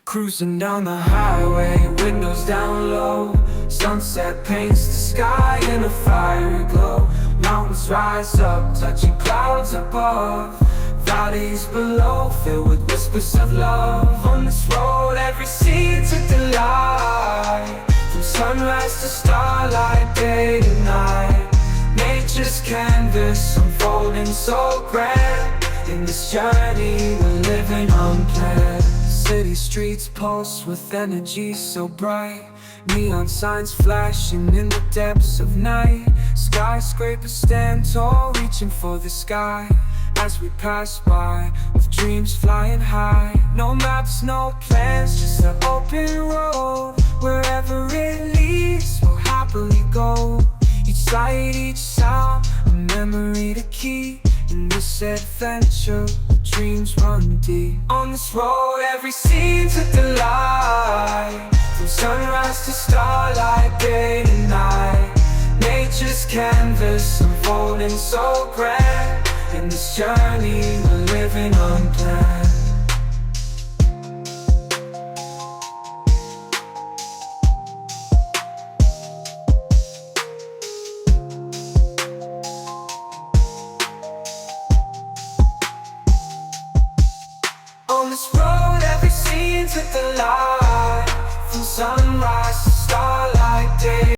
Cruising down the highway, windows down low. Sunset paints the sky in a fiery glow. Mountains rise up, touching clouds above. Valleys below, filled with whispers of love. On this road, every scene's a delight. From sunrise to starlight, day to night. Nature's canvas unfolding so grand. In this journey, we're living unplanned. City streets pulse with energy so bright. Neon signs flashing in the depths of night. Skyscrapers stand tall, reaching for the sky. As we pass by, with dreams flying high. No maps, no plans, just an open road. Wherever it leads, we'll happily go. Each sight, each sound, a memory to keep. In this adventure, the dreams run deep. On this road, every scene's a delight. From sunrise to starlight, day to night. Nature's canvas unfolding so grand. In this journey, we're living unplanned. On this road, every scene's with the light. From sunrise to starlight, day